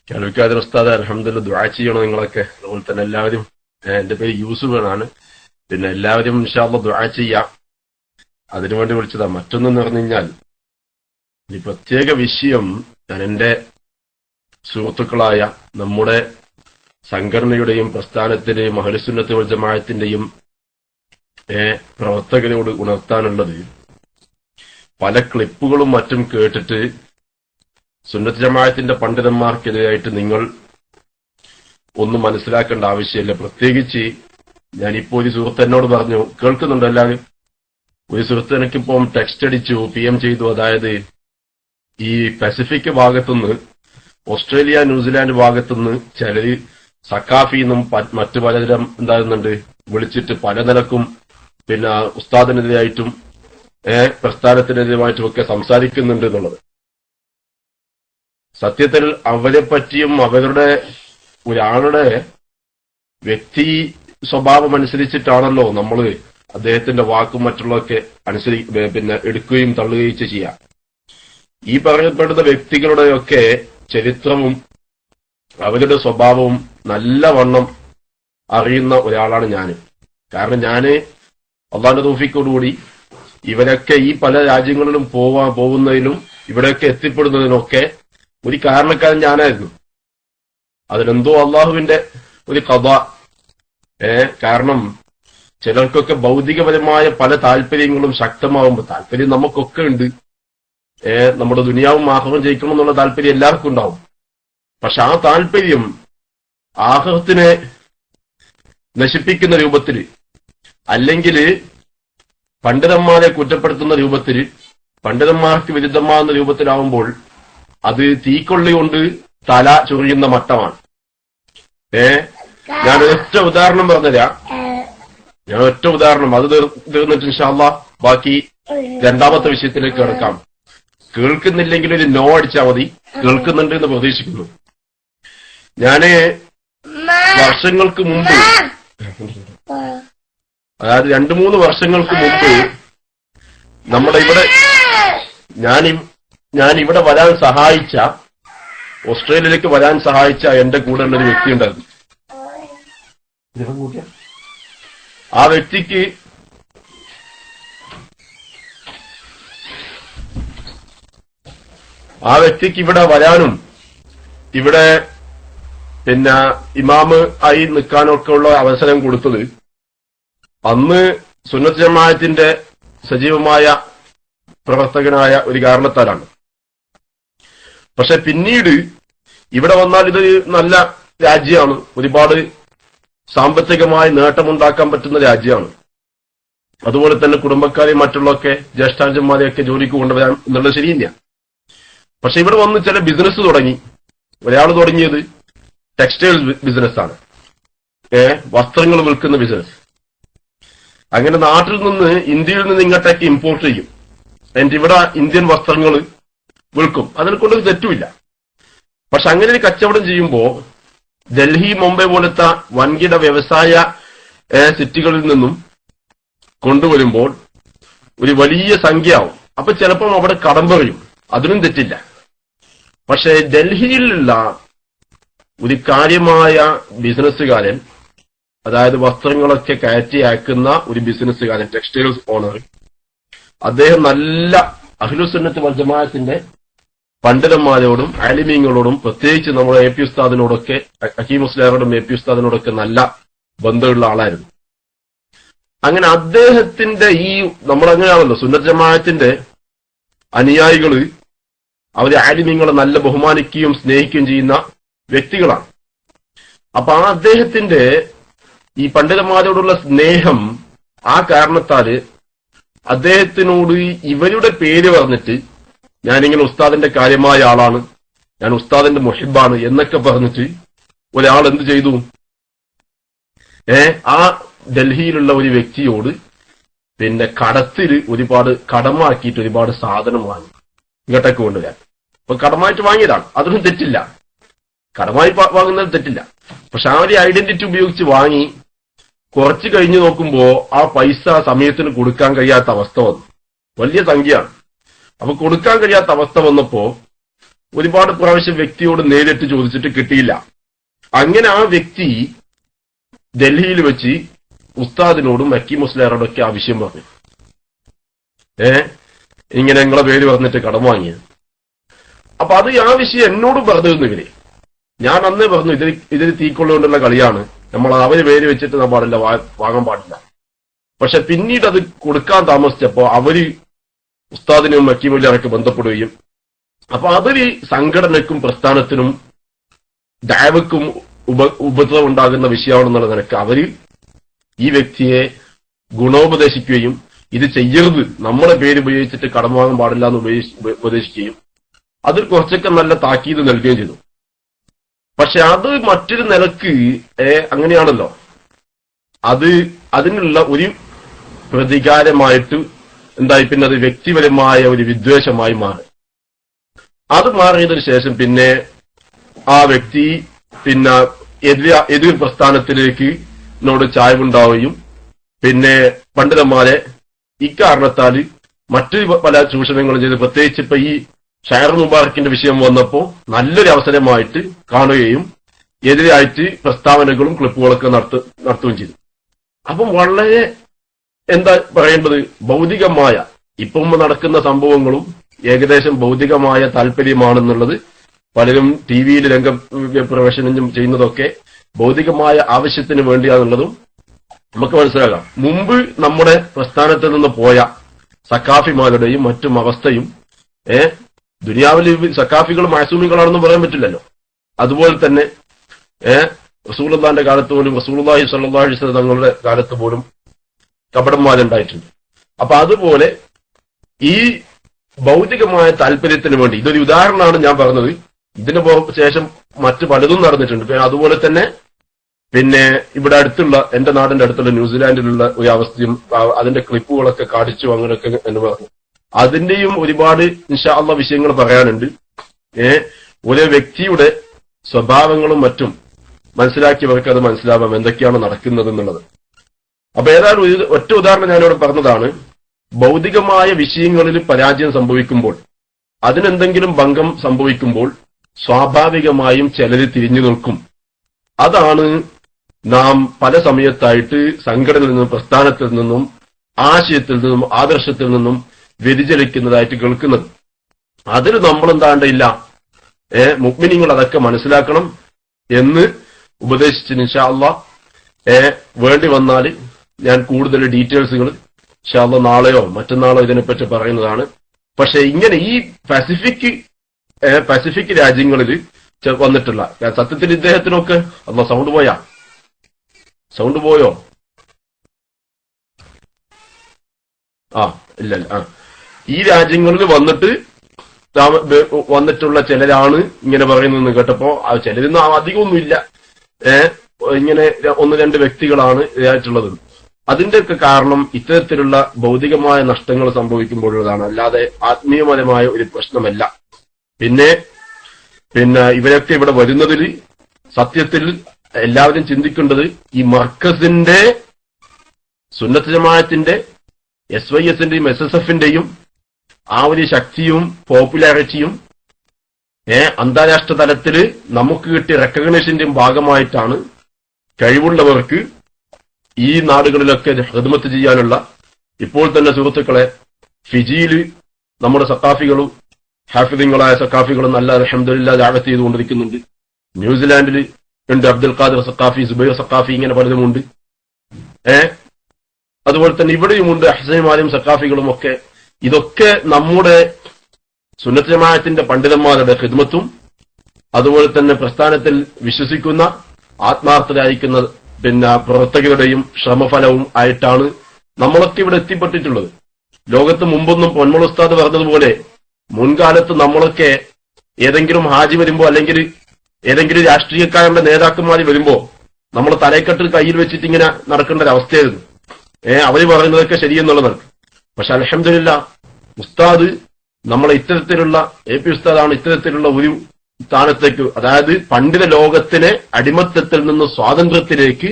കേൾക്കാതെ ഉസ്താദ് അൽഹംദുലില്ലാ ദുആ ചെയ്യണം നിങ്ങളൊക്കെ. അതുപോലെ തന്നെ എല്ലാവരും, എന്റെ പേര് യൂസുഫ് എന്നാണ്. പിന്നെ എല്ലാവരും ഇൻഷാ അല്ലാഹ് ദുആ ചെയ്യാം. അതിനുവേണ്ടി വിളിച്ചതാ. മറ്റൊന്നെന്ന് പറഞ്ഞു കഴിഞ്ഞാൽ ഈ പ്രത്യേക വിഷയം ഞാൻ എന്റെ സുഹൃത്തുക്കളായ നമ്മുടെ സംഘടനയുടെയും പ്രസ്ഥാനത്തിന്റെയും അഹ്ലുസുന്നത്ത് വൽ ജമാഅത്തിന്റെയും പ്രവർത്തകരോട് ഉണർത്താനുള്ളത്, പല ക്ലിപ്പുകളും മറ്റും കേട്ടിട്ട് സുന്നത്ത് ജമാഅത്തിന്റെ പണ്ഡിതന്മാർക്കെതിരായിട്ട് നിങ്ങൾ ഒന്നും മനസ്സിലാക്കേണ്ട ആവശ്യമില്ല. പ്രത്യേകിച്ച് ഞാനിപ്പോ ഒരു സുഹൃത്ത് എന്നോട് പറഞ്ഞു, കേൾക്കുന്നുണ്ടോ എല്ലാവരും? ഒരു സുഹൃത്ത് എനിക്കിപ്പം ടെക്സ്റ്റ് അടിച്ചു, PM ചെയ്തു. അതായത് ഈ പസഫിക് ഭാഗത്തുനിന്ന്, ഓസ്ട്രേലിയ ന്യൂസിലാൻഡ് ഭാഗത്തുനിന്ന് ചിലര് സക്കാഫിന്നും മറ്റു പലതരം എന്താകുന്നുണ്ട് വിളിച്ചിട്ട് പല നിലക്കും പിന്നെ ഉസ്താദിനെതിരായിട്ടും പ്രസ്ഥാനത്തിനെതിരായിട്ടും ഒക്കെ സംസാരിക്കുന്നുണ്ട് എന്നുള്ളത്. സത്യത്തിൽ അവരെ പറ്റിയും അവരുടെ ഒരാളുടെ വ്യക്തി സ്വഭാവം അനുസരിച്ചിട്ടാണല്ലോ നമ്മൾ അദ്ദേഹത്തിന്റെ വാക്കും മറ്റുള്ളതൊക്കെ പിന്നെ എടുക്കുകയും തള്ളുകയും ചെയ്യാം. ഈ പറയപ്പെടുന്ന വ്യക്തികളുടെയൊക്കെ ചരിത്രവും അവരുടെ സ്വഭാവവും നല്ലവണ്ണം അറിയുന്ന ഒരാളാണ് ഞാൻ. കാരണം ഞാന് അള്ളാഹുവിന്റെ തൗഫീഖോടുകൂടി ഇവരൊക്കെ ഈ പല രാജ്യങ്ങളിലും പോകുന്നതിലും ഇവിടെയൊക്കെ എത്തിപ്പെടുന്നതിനൊക്കെ ഒരു കാരണക്കാരൻ ഞാനായിരുന്നു. അതിലെന്തോ അള്ളാഹുവിന്റെ ഒരു കഥ. കാരണം ചിലർക്കൊക്കെ ഭൗതികപരമായ പല താല്പര്യങ്ങളും ശക്തമാകുമ്പോൾ, താല്പര്യം നമുക്കൊക്കെ ഉണ്ട്, നമ്മുടെ ദുനിയാവും ആഹ്റവും ജയിക്കണം എന്നുള്ള താല്പര്യം എല്ലാവർക്കും ഉണ്ടാവും. പക്ഷെ ആ താല്പര്യം ആഹ്റത്തിനെ നശിപ്പിക്കുന്ന രൂപത്തിൽ, അല്ലെങ്കിൽ പണ്ഡിതന്മാരെ കുറ്റപ്പെടുത്തുന്ന രൂപത്തിൽ, പണ്ഡിതന്മാർക്ക് വിരുദ്ധമാകുന്ന രൂപത്തിലാവുമ്പോൾ അത് തീക്കൊള്ളി കൊണ്ട് തല ചൊറിയുന്ന മട്ടമാണ്. ഞാൻ ഒറ്റ ഉദാഹരണം പറഞ്ഞുതരാം. അത് തീർന്നിട്ട് ഇൻഷാ അല്ലാഹ് ബാക്കി രണ്ടാമത്തെ വിഷയത്തിലേക്ക് കിടക്കാം. കേൾക്കുന്നില്ലെങ്കിൽ ഒരു നോ അടിച്ചാൽ മതി. കേൾക്കുന്നുണ്ട് എന്ന് പ്രതീക്ഷിക്കുന്നു. ഞാന് വർഷങ്ങൾക്ക് മുമ്പ്, അതായത് 2-3 വർഷങ്ങൾക്ക് മുമ്പ് നമ്മുടെ ഇവിടെ ഞാൻ ഇവിടെ വരാൻ സഹായിച്ച, ഓസ്ട്രേലിയയിലേക്ക് വരാൻ സഹായിച്ച എന്റെ കൂടെ ഉള്ളൊരു വ്യക്തി ഉണ്ടായിരുന്നു. ആ വ്യക്തിക്ക് ഇവിടെ വരാനും ഇവിടെ പിന്നെ ഇമാമ് ആയി നിൽക്കാനൊക്കെ ഉള്ള അവസരം കൊടുത്തത് അന്ന് സുന്നത്ത് ജമാഅത്തിന്റെ സജീവമായ പ്രവർത്തകനായ ഒരു കാരണത്താലാണ്. പക്ഷെ പിന്നീട് ഇവിടെ വന്നാൽ ഇത് നല്ല രാജ്യമാണ്, ഒരുപാട് സാമ്പത്തികമായി നേട്ടമുണ്ടാക്കാൻ പറ്റുന്ന രാജ്യമാണ്. അതുപോലെ തന്നെ കുടുംബക്കാരെയും മറ്റുള്ളൊക്കെ ജ്യേഷ്ഠാഞ്ചന്മാരെയൊക്കെ ജോലിക്ക് കൊണ്ടുവരാൻ എന്നുള്ളത് ശരിയില്ല. പക്ഷെ ഇവിടെ വന്ന് ചില ബിസിനസ് തുടങ്ങി. ഒരാൾ തുടങ്ങിയത് ടെക്സ്റ്റൈൽ ബിസിനസ്സാണ്, വസ്ത്രങ്ങൾ വിൽക്കുന്ന ബിസിനസ്. അങ്ങനെ നാട്ടിൽ നിന്ന്, ഇന്ത്യയിൽ നിന്ന് ഇങ്ങോട്ടേക്ക് ഇമ്പോർട്ട് ചെയ്യും. എന്നിട്ട് ഇവിടെ ഇന്ത്യൻ വസ്ത്രങ്ങൾ വിൽക്കും. അതിനെ കൊണ്ട് തെറ്റുമില്ല. പക്ഷെ അങ്ങനെ ഒരു കച്ചവടം ചെയ്യുമ്പോൾ ഡൽഹി, മുംബൈ പോലത്തെ വൻകിട വ്യവസായ സിറ്റികളിൽ നിന്നും കൊണ്ടുവരുമ്പോൾ ഒരു വലിയ സംഖ്യയാവും. അപ്പൊ ചിലപ്പം അവിടെ കടം പറയും, അതിനും തെറ്റില്ല. പക്ഷെ ഡൽഹിയിലുള്ള ഒരു കാര്യമായ ബിസിനസ്സുകാരൻ, അതായത് വസ്ത്രങ്ങളൊക്കെ കയറ്റി അയക്കുന്ന ഒരു ബിസിനസ്സുകാരൻ, ടെക്സ്റ്റൈൽസ് ഓണർ, അദ്ദേഹം നല്ല അഹ്ലുസുന്നത്ത് വൽ ജമാഅത്തിന്റെ പണ്ഡിതന്മാരോടും ആലിമീങ്ങളോടും, പ്രത്യേകിച്ച് നമ്മുടെ AP ഉസ്താദിനോടൊക്കെ, ഹക്കീം മുസ്ലിയാരോടും AP ഉസ്താദിനോടൊക്കെ നല്ല ബന്ധമുള്ള ആളായിരുന്നു. അങ്ങനെ അദ്ദേഹത്തിന്റെ നമ്മളങ്ങനെയാണല്ലോ സുന്നത്ത് ജമാഅത്തിന്റെ അനുയായികള്, അവര് ആലിമീങ്ങളെ നല്ല ബഹുമാനിക്കുകയും സ്നേഹിക്കുകയും ചെയ്യുന്ന വ്യക്തികളാണ്. അപ്പൊ ആ അദ്ദേഹത്തിന്റെ ഈ പണ്ഡിതന്മാരോടുള്ള സ്നേഹം, ആ കാരണത്താല് അദ്ദേഹത്തിനോട് ഇവരുടെ പേര് പറഞ്ഞിട്ട്, ഞാനിങ്ങനെ ഉസ്താദിന്റെ കാര്യമായ ആളാണ്, ഞാൻ ഉസ്താദിന്റെ മുഹിബാണ് എന്നൊക്കെ പറഞ്ഞിട്ട് ഒരാൾ എന്ത് ചെയ്തു, ആ ഡൽഹിയിലുള്ള ഒരു വ്യക്തിയോട് പിന്നെ കടത്തില് ഒരുപാട് കടമാക്കിയിട്ട് ഒരുപാട് സാധനം വാങ്ങി ഇങ്ങോട്ടേക്ക് കൊണ്ടുവരാൻ. അപ്പൊ കടമായിട്ട് വാങ്ങിയതാണ്, അതൊന്നും തെറ്റില്ല. കടമായി വാങ്ങുന്നത് തെറ്റില്ല. പക്ഷെ ആ ഒരു ഐഡന്റിറ്റി ഉപയോഗിച്ച് വാങ്ങി കുറച്ച് കഴിഞ്ഞ് നോക്കുമ്പോ ആ പൈസ സമയത്തിന് കൊടുക്കാൻ കഴിയാത്ത അവസ്ഥ വന്നു. വലിയ സംഖ്യയാണ്. അപ്പൊ കൊടുക്കാൻ കഴിയാത്ത അവസ്ഥ വന്നപ്പോ ഒരുപാട് പ്രാവശ്യം വ്യക്തിയോട് നേരിട്ട് ചോദിച്ചിട്ട് കിട്ടിയില്ല. അങ്ങനെ ആ വ്യക്തി ഡൽഹിയിൽ വെച്ച് ഉസ്താദിനോടും മക്കി മുസ്ലിയാരോടൊക്കെ ആ വിഷയം പറഞ്ഞു. ഇങ്ങനെ നിങ്ങളെ പേര് പറഞ്ഞിട്ട് കടം വാങ്ങിയത്. അപ്പൊ അത് ആ വിഷയം എന്നോടും പറഞ്ഞിരുന്നു ഇവര്. ഞാൻ അന്നേ പറഞ്ഞു ഇതിൽ തീക്കൊള്ളുകൊണ്ടുള്ള കളിയാണ്, നമ്മൾ അവര് പേര് വെച്ചിട്ട് പാടില്ല, വാങ്ങാൻ പാടില്ല. പക്ഷെ പിന്നീട് അത് കൊടുക്കാൻ താമസിച്ചപ്പോ അവര് ഉസ്താദിനും മക്കി മുസ്ലിയാരൊക്കെ ബന്ധപ്പെടുകയും അപ്പൊ അതൊരു സംഘടനയ്ക്കും പ്രസ്ഥാനത്തിനും ദഅവക്കും ഉപദ്രവം ഉണ്ടാകുന്ന വിഷയമാണെന്നുള്ള നിലക്ക് അവര് ഈ വ്യക്തിയെ ഗുണോപദേശിക്കുകയും ഇത് ചെയ്യരുത്, നമ്മളെ പേര് ഉപയോഗിച്ചിട്ട് കടം വാങ്ങാൻ പാടില്ല എന്ന് ഉപദേശിക്കുകയും അതിൽ കുറച്ചൊക്കെ നല്ല താക്കീത് നൽകുകയും ചെയ്തു. പക്ഷെ അത് മറ്റൊരു നിലക്ക് അങ്ങനെയാണല്ലോ, അതിനുള്ള ഒരു പ്രതികാരമായിട്ട് എന്തായി പിന്നെ അത് വ്യക്തിപരമായ ഒരു വിദ്വേഷമായി മാറി. അത് മാറിയതിനു ശേഷം പിന്നെ ആ വ്യക്തി പിന്നെ എതിർ പ്രസ്ഥാനത്തിലേക്ക് ചായ്വുണ്ടാവുകയും പിന്നെ പണ്ഡിതന്മാരെ ഇക്കാരണത്താൽ മറ്റു പല ചൂഷണങ്ങളും ചെയ്ത്, പ്രത്യേകിച്ച് ഇപ്പൊ ഈ ഷൈർ മുബാറക്കിന്റെ വിഷയം വന്നപ്പോ നല്ലൊരു അവസരമായിട്ട് കാണുകയും എതിരായിട്ട് പ്രസ്താവനകളും ക്ലിപ്പുകളൊക്കെ നടത്തുകയും ചെയ്തു. അപ്പം വളരെ എന്താ പറയേണ്ടത്, ഭൗതികമായ ഇപ്പം നടക്കുന്ന സംഭവങ്ങളും ഏകദേശം ഭൗതികമായ താല്പര്യമാണെന്നുള്ളത് പലരും ടി വിയിൽ രംഗപ്രവേശനം ചെയ്യുന്നതൊക്കെ ഭൗതികമായ ആവശ്യത്തിന് വേണ്ടിയാണെന്നുള്ളതും നമുക്ക് മനസ്സിലാകാം. മുമ്പ് നമ്മുടെ പ്രസ്ഥാനത്തിൽ നിന്ന് പോയ സക്കാഫിമാരുടെയും മറ്റും അവസ്ഥയും ദുനിയാവിൽ സക്കാഫികൾ മാസൂമികളാണെന്ന് പറയാൻ പറ്റില്ലല്ലോ. അതുപോലെ തന്നെ റസൂലുള്ളാഹിന്റെ കാലത്ത് പോലും റസൂലുള്ളാഹി സ്വല്ലല്ലാഹു അലൈഹി വസല്ലം തങ്ങളുടെ കാലത്ത് പോലും കപടന്മാരുണ്ടായിട്ടുണ്ട്. അപ്പൊ അതുപോലെ ഈ ഭൗതികമായ താല്പര്യത്തിന് വേണ്ടി, ഇതൊരു ഉദാഹരണമാണ് ഞാൻ പറഞ്ഞത്, ഇതിന് ശേഷം മറ്റു പലതും നടന്നിട്ടുണ്ട്. അതുപോലെ തന്നെ പിന്നെ ഇവിടെ അടുത്തുള്ള എന്റെ നാടിന്റെ അടുത്തുള്ള ന്യൂസിലാൻഡിലുള്ള ഒരു അവസ്ഥയും അതിന്റെ ക്ലിപ്പുകളൊക്കെ കാണിച്ചു അങ്ങനെയൊക്കെ എന്ന് പറഞ്ഞു. അതിന്റെയും ഒരുപാട് ഇൻഷാ അല്ലാഹ് വിഷയങ്ങൾ പറയാനുണ്ട്. ഒരു വ്യക്തിയുടെ സ്വഭാവങ്ങളും മറ്റും മനസ്സിലാക്കിയവർക്ക് അത് മനസ്സിലാവാം എന്തൊക്കെയാണ് നടക്കുന്നത് എന്നുള്ളത്. അപ്പൊ ഏതായാലും ഒറ്റ ഉദാഹരണം ഞാനിവിടെ പറഞ്ഞതാണ്. ഭൗതികമായ വിഷയങ്ങളിൽ പരാജയം സംഭവിക്കുമ്പോൾ, അതിനെന്തെങ്കിലും ഭംഗം സംഭവിക്കുമ്പോൾ സ്വാഭാവികമായും ചിലര് തിരിഞ്ഞു നിൽക്കും. അതാണ് നാം പല സമയത്തായിട്ട് സംഘടനയിൽ നിന്നും പ്രസ്ഥാനത്തിൽ നിന്നും ആശയത്തിൽ നിന്നും ആദർശത്തിൽ നിന്നും വ്യതിചലിക്കുന്നതായിട്ട് കേൾക്കുന്നത്. അതിന് നമ്മളെന്താണ്ടില്ല, മുഅ്മിനീങ്ങൾ അതൊക്കെ മനസ്സിലാക്കണം എന്ന് ഉപദേശിച്ച് ഇൻഷാ അല്ലാഹ് വേണ്ടി വന്നാൽ ഞാൻ കൂടുതൽ ഡീറ്റെയിൽസുകൾ ഇൻഷാ അല്ലാഹ് നാളെയോ മറ്റന്നാളോ ഇതിനെപ്പറ്റി പറയുന്നതാണ്. പക്ഷെ ഇങ്ങനെ ഈ പസഫിക് രാജ്യങ്ങളിൽ വന്നിട്ടുള്ള സത്യത്തിൽ ഇദ്ദേഹത്തിനൊക്കെ അല്ലാഹ് സൗണ്ട് പോയോ? ഇല്ല. ഈ രാജ്യങ്ങളിൽ വന്നിട്ടുള്ള ചിലരാണ് ഇങ്ങനെ പറയുന്നതെന്ന് കേട്ടപ്പോ ചിലരൊന്നും അധികമൊന്നുമില്ല, ഇങ്ങനെ ഒന്ന് രണ്ട് വ്യക്തികളാണ് ഇതായിട്ടുള്ളത്. അതിന്റെയൊക്കെ കാരണം ഇത്തരത്തിലുള്ള ഭൗതികമായ നഷ്ടങ്ങൾ സംഭവിക്കുമ്പോഴുള്ളതാണ്, അല്ലാതെ ആത്മീയപരമായ ഒരു പ്രശ്നമല്ല. പിന്നെ ഇവരൊക്കെ ഇവിടെ വരുന്നതിൽ സത്യത്തിൽ എല്ലാവരും ചിന്തിക്കേണ്ടത് ഈ മർക്കസിന്റെ സുന്നത്ത് ജമാഅത്തിന്റെ SYSന്റെയും SSFന്റെയും ആ ഒരു ശക്തിയും പോപ്പുലാരിറ്റിയും അന്താരാഷ്ട്ര തലത്തിൽ നമുക്ക് കിട്ടിയ റെക്കഗ്നേഷന്റെയും ഭാഗമായിട്ടാണ് കഴിവുള്ളവർക്ക് ഈ നാടുകളിലൊക്കെ ഖിദ്മത്ത് ചെയ്യാനുള്ള. ഇപ്പോൾ തന്നെ സുഹൃത്തുക്കളെ, ഫിജിയിൽ നമ്മുടെ സക്കാഫികളും ഹാഫിദുകളായ സക്കാഫികളും നല്ല അൽഹംദുലില്ലാഹ് ദഅവത്ത് ചെയ്തുകൊണ്ടിരിക്കുന്നുണ്ട്. ന്യൂസിലാൻഡിൽ ഉണ്ട് അബ്ദുൽ ഖാദിർ സക്കാഫി, സുബൈർ സക്കാഫി, ഇങ്ങനെ പലതുമുണ്ട്. അതുപോലെ തന്നെ ഇവിടെയുമുണ്ട് അഹ്സനുമാരും സക്കാഫികളും ഒക്കെ. ഇതൊക്കെ നമ്മുടെ സുന്നത്ത് ജമാഅത്തിന്റെ പണ്ഡിതന്മാരുടെ ഖിദ്മത്തും അതുപോലെ തന്നെ പ്രസ്ഥാനത്തിൽ വിശ്വസിക്കുന്ന ആത്മാർത്ഥരായിരിക്കുന്ന പ്രവർത്തകരുടെയും ശ്രമഫലവും ആയിട്ടാണ് നമ്മളൊക്കെ ഇവിടെ എത്തിപ്പെട്ടിട്ടുള്ളത്. ലോകത്ത് മുമ്പൊന്നും പൊന്മുള ഉസ്താദ് പറഞ്ഞതുപോലെ മുൻകാലത്ത് നമ്മളൊക്കെ ഏതെങ്കിലും ഹാജി വരുമ്പോ അല്ലെങ്കിൽ ഏതെങ്കിലും രാഷ്ട്രീയക്കാരുടെ നേതാക്കന്മാർ വരുമ്പോ നമ്മൾ തലക്കെട്ട് കയ്യിൽ വെച്ചിട്ട് ഇങ്ങനെ നടക്കേണ്ട ഒരു അവസ്ഥയായിരുന്നു. അവര് പറയുന്നതൊക്കെ ശരിയെന്നുള്ളത്. പക്ഷെ അൽഹംദുലില്ലാഹ് ഉസ്താദ് നമ്മളെ ഇത്തരത്തിലുള്ള AP ഉസ്താദാണ് ഇത്തരത്തിലുള്ള ഒരു സ്ഥാനത്തേക്ക്, അതായത് പണ്ഡിത ലോകത്തിനെ അടിമത്തത്തിൽ നിന്ന് സ്വാതന്ത്ര്യത്തിലേക്ക്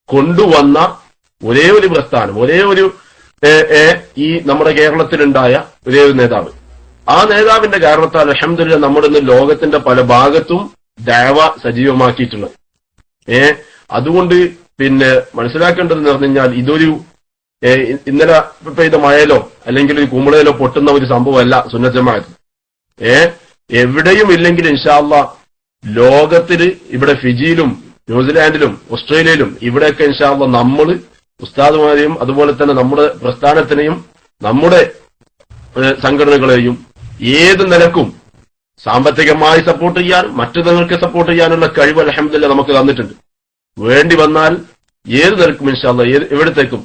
കൊണ്ടുവന്ന ഒരേ ഒരു പ്രസ്ഥാനം, ഒരേ ഒരു ഈ നമ്മുടെ കേരളത്തിലുണ്ടായ ഒരേ ഒരു നേതാവ്. ആ നേതാവിന്റെ കാരണത്താൽ അൽഹംദുലില്ലാഹ് നമ്മുടെ ഇന്ന് ലോകത്തിന്റെ പല ഭാഗത്തും ദഅവ സജീവമാക്കിയിട്ടുള്ളത്. അതുകൊണ്ട് പിന്നെ മനസ്സിലാക്കേണ്ടതെന്ന് പറഞ്ഞു കഴിഞ്ഞാൽ ഇതൊരു ഇന്നലെ പെയ്ത മഴയിലോ അല്ലെങ്കിൽ ഒരു കുമിളയിലോ പൊട്ടുന്ന ഒരു സംഭവമല്ല സുന്നത്ത് ജമാഅത്ത്. എവിടെയും ഇല്ലെങ്കിൽ ഇൻഷാ അല്ലാഹ് ലോകത്തില് ഇവിടെ ഫിജിയിലും ന്യൂസിലാൻഡിലും ഓസ്ട്രേലിയയിലും ഇവിടെയൊക്കെ ഇൻഷാ അല്ലാഹ് നമ്മൾ ഉസ്താദുമാരെയും അതുപോലെ തന്നെ നമ്മുടെ പ്രസ്ഥാനത്തിനെയും നമ്മുടെ സംഘടനകളെയും ഏത് നിലക്കും സാമ്പത്തികമായി സപ്പോർട്ട് ചെയ്യാൻ മറ്റു നിങ്ങൾക്ക് സപ്പോർട്ട് ചെയ്യാനുള്ള കഴിവ് അൽഹംദുലില്ലാഹ് നമുക്ക് തന്നിട്ടുണ്ട്. വേണ്ടി വന്നാൽ ഏത് നിലക്കും ഇൻഷാ അല്ലാഹ് എവിടത്തേക്കും.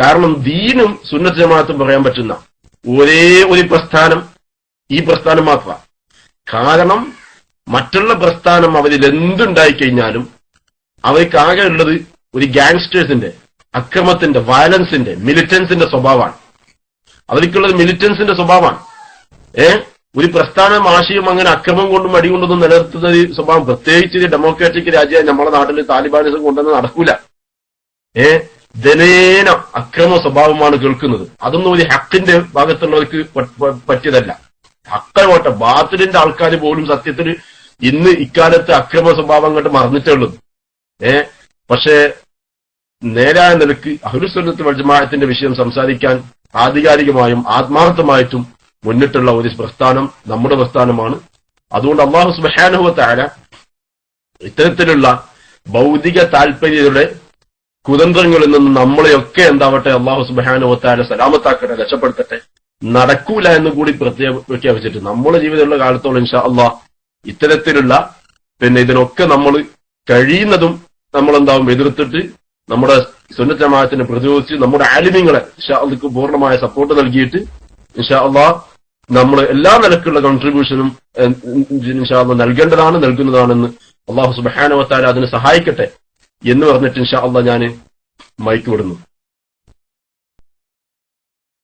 കാരണം ദീനും സുന്നത്ത് ജമാഅത്തും പറയാൻ പറ്റുന്ന ഒരേ ഒരു പ്രസ്ഥാനം ഈ പ്രസ്ഥാനം മാത്രമാണ്. കാരണം മറ്റുള്ള പ്രസ്ഥാനം അവരിൽ എന്തുണ്ടായി കഴിഞ്ഞാലും അവർക്ക് ആകെ ഉള്ളത് ഒരു ഗാങ്സ്റ്റേഴ്സിന്റെ, അക്രമത്തിന്റെ, വയലൻസിന്റെ, മിലിറ്റൻസിന്റെ സ്വഭാവമാണ്. അവർക്കുള്ളത് മിലിറ്റൻസിന്റെ സ്വഭാവമാണ്. ഒരു പ്രസ്ഥാനം ആശയം അങ്ങനെ അക്രമം കൊണ്ടും അടികൊണ്ടൊന്നും നിലനിർത്തുന്ന ഒരു സ്വഭാവം, പ്രത്യേകിച്ച് ഡെമോക്രാറ്റിക് രാജ്യമായി നമ്മുടെ നാട്ടിൽ താലിബാനിസം കൊണ്ടൊന്നും നടക്കൂല. ജനേന അക്രമ സ്വഭാവമാണ് കേൾക്കുന്നത്. അതൊന്നും ഒരു ഹക്കിന്റെ ഭാഗത്തുള്ളവർക്ക് പറ്റിയതല്ല. ഹക്കോട്ടെ ബാത്തിലിന്റെ ആൾക്കാർ പോലും സത്യത്തിൽ ഇന്ന് ഇക്കാലത്ത് അക്രമ സ്വഭാവം കണ്ട് മറന്നിട്ടേ ഉള്ളത്. പക്ഷേ നേരായ നിലക്ക് അഹ്ലുസുന്നത്ത് വൽ ജമാഅത്തിന്റെ വിഷയം സംസാരിക്കാൻ ആധികാരികമായും ആത്മാർത്ഥമായിട്ടും മുന്നിട്ടുള്ള ഒരു പ്രസ്ഥാനം നമ്മുടെ പ്രസ്ഥാനമാണ്. അതുകൊണ്ട് അല്ലാഹു സുബ്ഹാനഹു വ തആല ഇത്തരത്തിലുള്ള ഭൗതിക താല്പര്യയുടെ കുതന്ത്രങ്ങളിൽ നിന്ന് നമ്മളെയൊക്കെ എന്താവട്ടെ അല്ലാഹു സുബ്ഹാനഹു വ തആല സലാമത്താക്കട്ടെ, രക്ഷപ്പെടുത്തട്ടെ. നടക്കൂല എന്ന് കൂടി പ്രഖ്യാപിച്ചിട്ട് നമ്മുടെ ജീവിതമുള്ള കാലത്തോളം ഇൻഷാ അല്ലാഹ് ഇത്തരത്തിലുള്ള ഇതിനൊക്കെ നമ്മൾ കഴിയുന്നതും നമ്മളെന്താവും എതിർത്തിട്ട് നമ്മുടെ സുന്നത്ത് ജമാഅത്തിനെ പ്രതിരോധിച്ച് നമ്മുടെ ആലിമീങ്ങളെ ഇൻഷാ അല്ലാഹ് പൂർണ്ണമായ സപ്പോർട്ട് നൽകിയിട്ട് ഇൻഷാ അല്ലാഹ് നമ്മൾ എല്ലാ നിലക്കുള്ള കോൺട്രിബ്യൂഷനും ഇൻഷാ അല്ലാഹ് നൽകുന്നതാണെന്ന് അല്ലാഹു സുബ്ഹാനഹു വ തആല അതിനെ സഹായിക്കട്ടെ എന്ന് പറഞ്ഞിട്ട് ഇൻഷാ അല്ലാഹ് ഞാൻ മൈക്ക് വിടുന്നു.